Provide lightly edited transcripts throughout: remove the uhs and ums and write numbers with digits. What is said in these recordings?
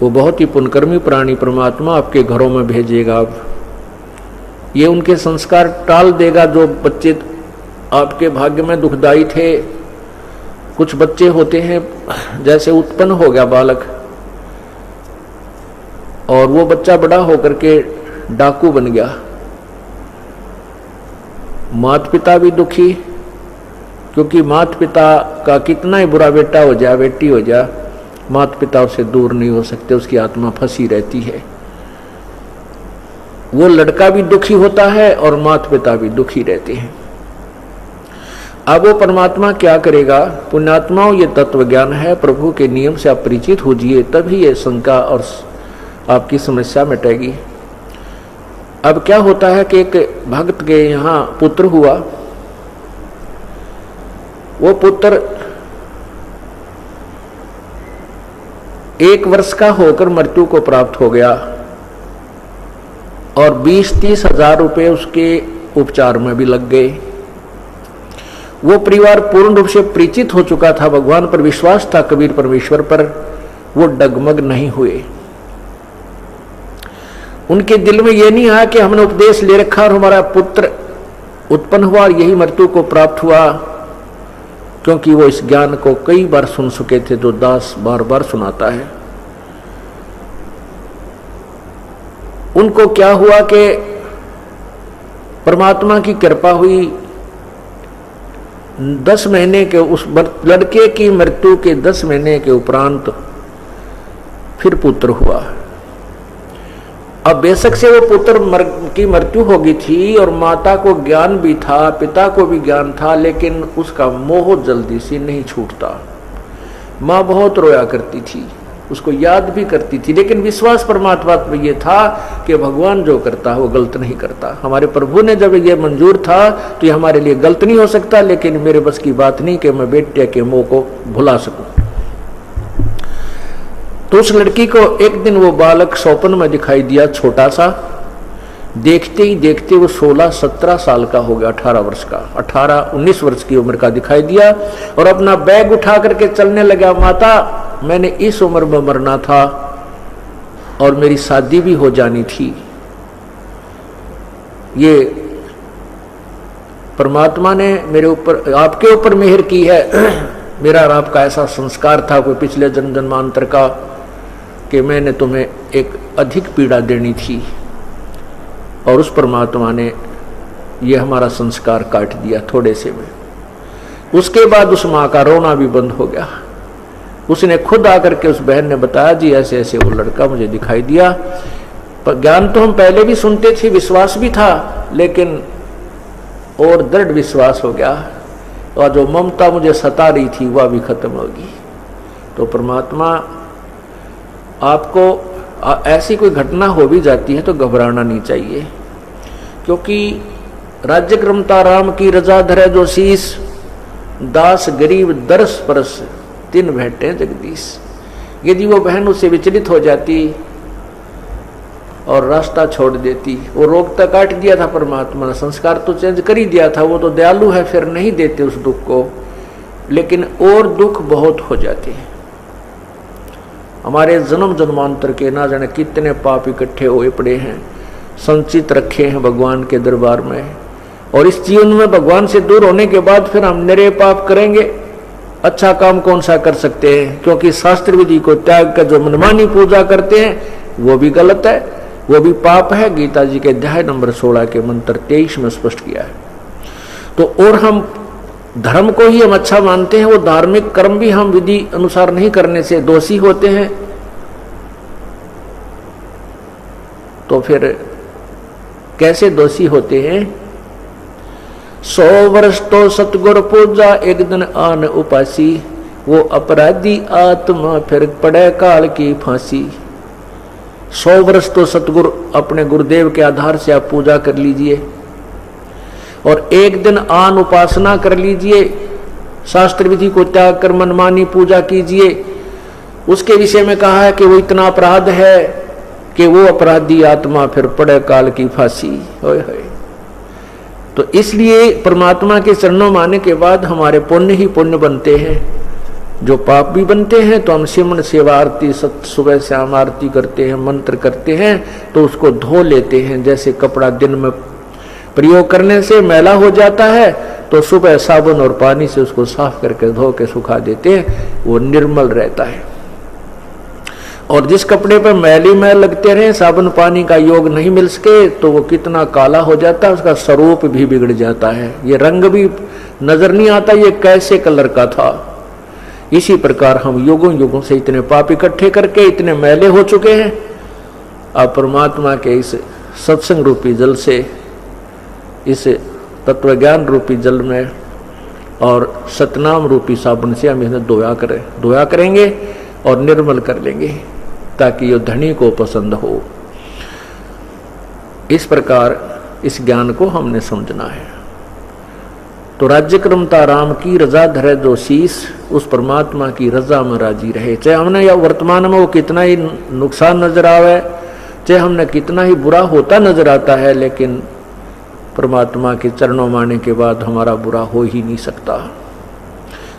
वो बहुत ही पुण्यकर्मी प्राणी परमात्मा आपके घरों में भेजेगा। अब ये उनके संस्कार टाल देगा जो बच्चे आपके भाग्य में दुखदाई थे। कुछ बच्चे होते हैं जैसे उत्पन्न हो गया बालक और वो बच्चा बड़ा होकर के डाकू बन गया, माता पिता भी दुखी, क्योंकि माता पिता का कितना ही बुरा बेटा हो जाए बेटी हो जाए, माता पिता उससे दूर नहीं हो सकते, उसकी आत्मा फंसी रहती है। वो लड़का भी दुखी होता है और माता पिता भी दुखी रहते हैं। अब वो परमात्मा क्या करेगा? पुण्यात्माओं, ये तत्व ज्ञान है, प्रभु के नियम से आप परिचित होजिए, तभी ये शंका और आपकी समस्या मिटेगी। अब क्या होता है कि एक भक्त के यहाँ पुत्र हुआ, वो पुत्र 1 वर्ष का होकर मृत्यु को प्राप्त हो गया और 20-30 हजार रुपए उसके उपचार में भी लग गए। वो परिवार पूर्ण रूप से परिचित हो चुका था, भगवान पर विश्वास था, कबीर परमेश्वर पर, वो डगमग नहीं हुए। उनके दिल में यह नहीं आया कि हमने उपदेश ले रखा और हमारा पुत्र उत्पन्न हुआ और यही मृत्यु को प्राप्त हुआ, क्योंकि वो इस ज्ञान को कई बार सुन चुके थे जो दास बार बार सुनाता है। उनको क्या हुआ कि परमात्मा की कृपा हुई, 10 महीने के उस लड़के की मृत्यु के 10 महीने के उपरांत फिर पुत्र हुआ। अब बेशक से वो पुत्र की मृत्यु हो गई थी और माता को ज्ञान भी था, पिता को भी ज्ञान था, लेकिन उसका मोह जल्दी से नहीं छूटता। माँ बहुत रोया करती थी, उसको याद भी करती थी, लेकिन विश्वास परमात्मा में ये था कि भगवान जो करता है वो गलत नहीं करता। हमारे प्रभु ने जब ये मंजूर था तो ये हमारे लिए गलत नहीं हो सकता, लेकिन मेरे बस की बात नहीं कि मैं बेटे के मोह को भुला सकूं। तो उस लड़की को एक दिन वो बालक स्वप्न में दिखाई दिया, छोटा सा, देखते ही देखते वो 16-17 साल का हो गया, 18 वर्ष का, 18-19 वर्ष की उम्र का दिखाई दिया और अपना बैग उठा करके चलने लगा। माता, मैंने इस उम्र में मरना था और मेरी शादी भी हो जानी थी। ये परमात्मा ने मेरे ऊपर, आपके ऊपर मेहर की है। मेरा और आपका ऐसा संस्कार था कोई पिछले जन्म जन्मांतर का कि मैंने तुम्हें एक अधिक पीड़ा देनी थी और उस परमात्मा ने ये हमारा संस्कार काट दिया थोड़े से में। उसके बाद उस माँ का रोना भी बंद हो गया। उसने खुद आकर के उस बहन ने बताया, जी ऐसे ऐसे वो लड़का मुझे दिखाई दिया। पर ज्ञान तो हम पहले भी सुनते थे, विश्वास भी था, लेकिन और दृढ़ विश्वास हो गया और जो ममता मुझे सता रही थी वह भी खत्म होगी। तो परमात्मा आपको ऐसी कोई घटना हो भी जाती है तो घबराना नहीं चाहिए, क्योंकि राज्य क्रमता राम की रजा धरे जो शीस, दास गरीब दरस परस तिन भेंटे जगदीश। यदि वो बहन उससे विचलित हो जाती और रास्ता छोड़ देती, वो रोग तक काट दिया था परमात्मा ने, संस्कार तो चेंज कर ही दिया था, वो तो दयालु है, फिर नहीं देते उस दुख को, लेकिन और दुख बहुत हो जाते हैं। हमारे जन्म जन्मांतर के ना जाने कितने पाप इकट्ठे हुए पड़े हैं, संचित रखे हैं भगवान के दरबार में, और इस जीवन में भगवान से दूर होने के बाद फिर हम निरे पाप करेंगे। अच्छा काम कौन सा कर सकते हैं, क्योंकि शास्त्र विधि को त्याग कर जो मनमानी पूजा करते हैं वो भी गलत है, वो भी पाप है। गीता जी के अध्याय नंबर 16 के मंत्र 23 में स्पष्ट किया है। तो और हम धर्म को ही हम अच्छा मानते हैं, वो धार्मिक कर्म भी हम विधि अनुसार नहीं करने से दोषी होते हैं। तो फिर कैसे दोषी होते हैं? 100 वर्ष तो सतगुर पूजा, एक दिन आन उपासी, वो अपराधी आत्मा फिर पड़े काल की फांसी। 100 वर्ष तो सतगुरु अपने गुरुदेव के आधार से आप पूजा कर लीजिए और एक दिन आन उपासना कर लीजिए, शास्त्र विधि को त्याग कर मनमानी पूजा कीजिए। उसके विषय में कहा है कि वो इतना अपराध है कि वो अपराधी आत्मा फिर पड़े काल की फांसी। होय होय। तो इसलिए परमात्मा के चरणों में आने के बाद हमारे पुण्य ही पुण्य बनते हैं। जो पाप भी बनते हैं तो हम सिमरन सेवा आरती सुबह शाम आरती करते हैं, मंत्र करते हैं तो उसको धो लेते हैं। जैसे कपड़ा दिन में प्रयोग करने से मैला हो जाता है तो सुबह साबुन और पानी से उसको साफ करके धो के सुखा देते हैं, वो निर्मल रहता है। और जिस कपड़े पर मैली मैल लगते रहे, साबुन पानी का योग नहीं मिल सके तो वो कितना काला हो जाता है, उसका स्वरूप भी बिगड़ जाता है, ये रंग भी नजर नहीं आता ये कैसे कलर का था। इसी प्रकार हम युगों युगों से इतने पाप इकट्ठे करके इतने मैले हो चुके हैं। अब परमात्मा के इस सत्संग रूपी जल से, इस तत्व ज्ञान रूपी जल में और सतनाम रूपी साबुन से हम इन्हें धोया करेंगे और निर्मल कर लेंगे ताकि ये धनी को पसंद हो। इस प्रकार इस ज्ञान को हमने समझना है। तो राज्य क्रमता राम की रजा धरे जो शीस, उस परमात्मा की रजा में राजी रहे। चाहे हमने या वर्तमान में वो कितना ही नुकसान नजर आवे, चाहे हमने कितना ही बुरा होता नजर आता है, लेकिन परमात्मा के चरणों में आने के बाद हमारा बुरा हो ही नहीं सकता।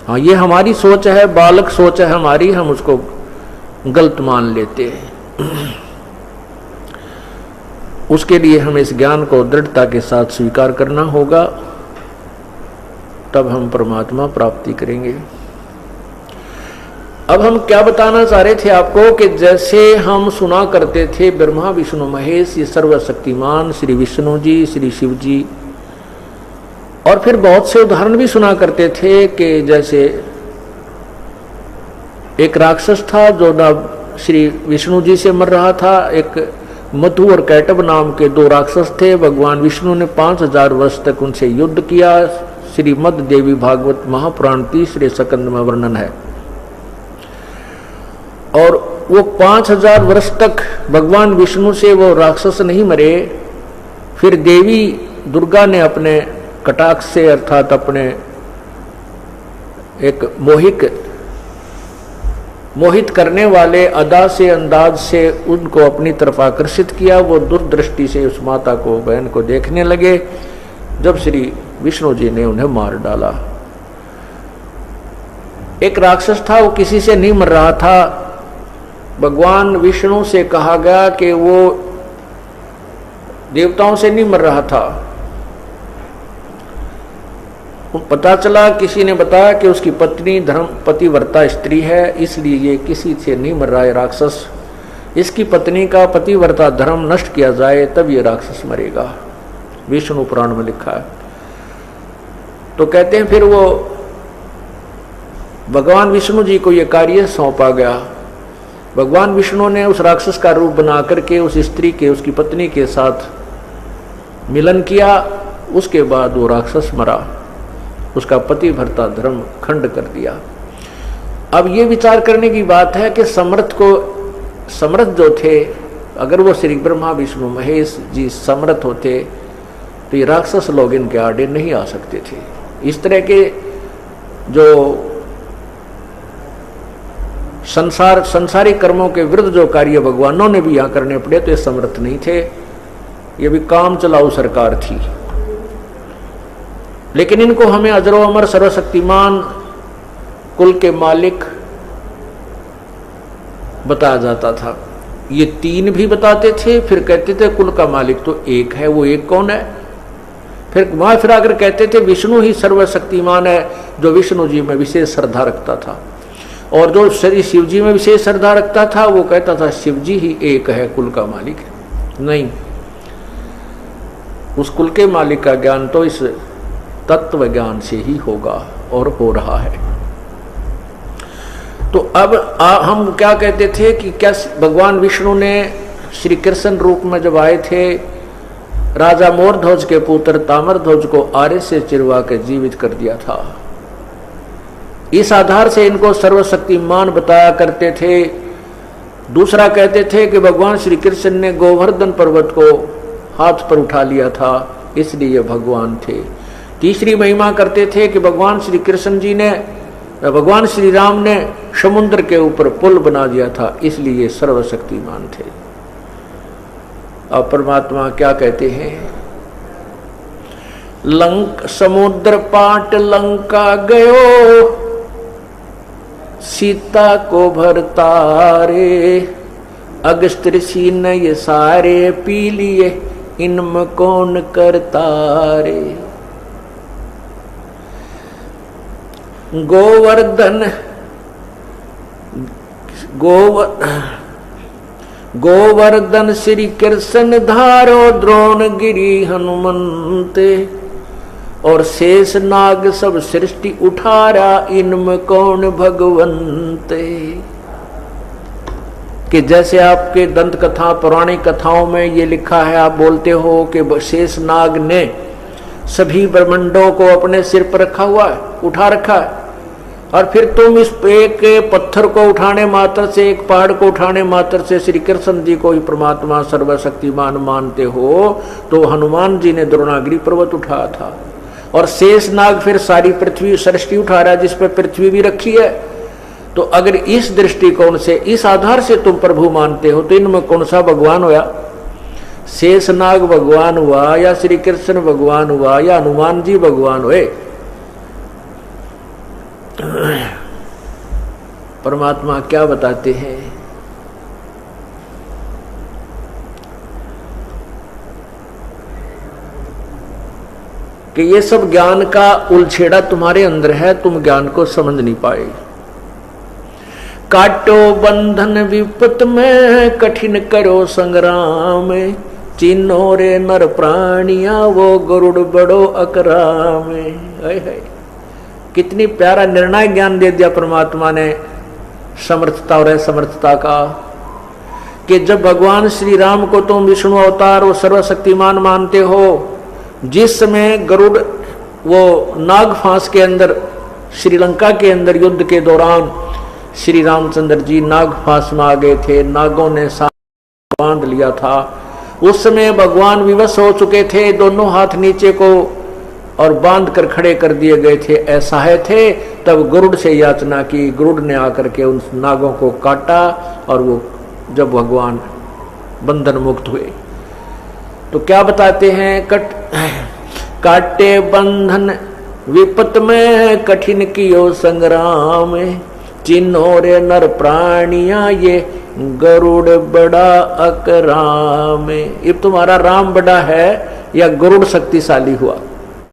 हाँ, ये हमारी सोच है, बालक सोच है हमारी, हम उसको गलत मान लेते हैं। उसके लिए हमें इस ज्ञान को दृढ़ता के साथ स्वीकार करना होगा, तब हम परमात्मा प्राप्ति करेंगे। अब हम क्या बताना चाह रहे थे आपको कि जैसे हम सुना करते थे ब्रह्मा विष्णु महेश, ये सर्वशक्तिमान श्री विष्णु जी, श्री शिव जी, और फिर बहुत से उदाहरण भी सुना करते थे कि जैसे एक राक्षस था जो ना श्री विष्णु जी से मर रहा था। एक मधु और कैटब नाम के दो राक्षस थे। भगवान विष्णु ने 5000 वर्ष तक उनसे युद्ध किया। श्रीमद देवी भागवत महापुराण 3 स्कंद में वर्णन है। और वो 5000 वर्ष तक भगवान विष्णु से वो राक्षस नहीं मरे। फिर देवी दुर्गा ने अपने कटाक्ष से, अर्थात अपने एक मोहित करने वाले अदा से, अंदाज से उनको अपनी तरफ आकर्षित किया। वो दूरदृष्टि से उस माता को, बहन को देखने लगे। जब श्री विष्णु जी ने उन्हें मार डाला। एक राक्षस था, वो किसी से नहीं मर रहा था। भगवान विष्णु से कहा गया कि वो देवताओं से नहीं मर रहा था। पता चला, किसी ने बताया कि उसकी पत्नी धर्म पतिव्रता स्त्री है, इसलिए ये किसी से नहीं मर रहा है राक्षस। इसकी पत्नी का पतिव्रता धर्म नष्ट किया जाए तब ये राक्षस मरेगा, विष्णु पुराण में लिखा है। तो कहते हैं फिर वो भगवान विष्णु जी को ये कार्य सौंपा गया। भगवान विष्णु ने उस राक्षस का रूप बना करके उस स्त्री के, उसकी पत्नी के साथ मिलन किया। उसके बाद वो राक्षस मरा, उसका पतिव्रता धर्म खंड कर दिया। अब ये विचार करने की बात है कि समर्थ जो थे, अगर वो श्री ब्रह्मा विष्णु महेश जी समर्थ होते तो ये राक्षस लोग इनके आड़े नहीं आ सकते थे। इस तरह के जो संसारी कर्मों के विरुद्ध जो कार्य भगवानों ने भी यहाँ करने पड़े तो ये समर्थ नहीं थे, ये भी काम चलाऊ सरकार थी। लेकिन इनको हमें अजरो अमर सर्वशक्तिमान कुल के मालिक बताया जाता था। ये 3 भी बताते थे, फिर कहते थे कुल का मालिक तो एक है। वो एक कौन है? फिर वहां फिर आकर कहते थे विष्णु ही सर्वशक्तिमान है, जो विष्णु जी में विशेष श्रद्धा रखता था। और जो श्री शिव जी में विशेष श्रद्धा रखता था वो कहता था शिव जी ही एक है, कुल का मालिक है। नहीं, उस कुल के मालिक का ज्ञान तो इस तत्व ज्ञान से ही होगा और हो रहा है। तो अब हम क्या कहते थे कि क्या भगवान विष्णु ने श्री कृष्ण रूप में जब आए थे, राजा मोरध्वज के पुत्र ताम्रध्वज को आरे से चिरवा के जीवित कर दिया था। इस आधार से इनको सर्वशक्तिमान बताया करते थे। दूसरा कहते थे कि भगवान श्री कृष्ण ने गोवर्धन पर्वत को हाथ पर उठा लिया था, इसलिए भगवान थे। तीसरी महिमा करते थे कि भगवान श्री कृष्ण जी ने, भगवान श्री राम ने समुद्र के ऊपर पुल बना दिया था, इसलिए सर्वशक्तिमान थे। अब परमात्मा क्या कहते हैं? लंक समुद्र पाट लंका गयो, सीता को भरतारे, अगस्त ऋषि ने ये सारे पी लिए, इनमें कौन करता रे। गोवर्धन श्री कृष्ण धारो, द्रोण गिरी हनुमंते, और शेष नाग सब सृष्टि उठारा, इनमें कौन भगवंते। कि जैसे आपके दंत कथा पौराणिक कथाओं में ये लिखा है, आप बोलते हो कि शेष नाग ने सभी ब्रह्मांडों को अपने सिर पर रखा हुआ है, उठा रखा है, और फिर तुम इस एक पत्थर को उठाने मात्र से, एक पहाड़ को उठाने मात्र से श्री कृष्ण जी को ही परमात्मा सर्वशक्तिमान मानते हो, तो हनुमान जी ने द्रोणागिरी पर्वत उठाया था, और शेष नाग फिर सारी पृथ्वी सृष्टि उठा रहा है, जिस पर पृथ्वी भी रखी है। तो अगर इस दृष्टिकोण से, इस आधार से तुम प्रभु मानते हो, तो इनमें कौन सा भगवान हुआ? शेष नाग भगवान हुआ, या श्री कृष्ण भगवान हुआ, या हनुमान जी भगवान हुए? परमात्मा क्या बताते हैं कि ये सब ज्ञान का उलछेड़ा तुम्हारे अंदर है, तुम ज्ञान को समझ नहीं पाए। काटो बंधन विपत में, कठिन करो संग्राम, चिन्हो रे नर प्राणिया, वो गरुड़ बड़ो अकराम। कितनी प्यारा निर्णायक ज्ञान दे दिया परमात्मा ने समर्थता और असमर्थता का, कि जब भगवान श्री राम को तुम विष्णु अवतार और सर्वशक्तिमान मानते हो, जिस समय गरुड़ वो नाग फांस के अंदर, श्रीलंका के अंदर युद्ध के दौरान श्री रामचंद्र जी नाग फांस में आ गए थे, नागों ने सांप बांध लिया था, उस समय भगवान विवश हो चुके थे, दोनों हाथ नीचे को और बांध कर खड़े कर दिए गए थे, असहाय थे। तब गरुड़ से याचना की, गरुड़ ने आकर के उन नागों को काटा, और वो जब भगवान बंधन मुक्त हुए, तो क्या बताते हैं? काटे बंधन विपत में, कठिन कियो संग्राम, चिन्हो रे नर प्राणिया, ये गरुड़ बड़ा अकराम। अब तुम्हारा राम बड़ा है या गरुड़ शक्तिशाली हुआ?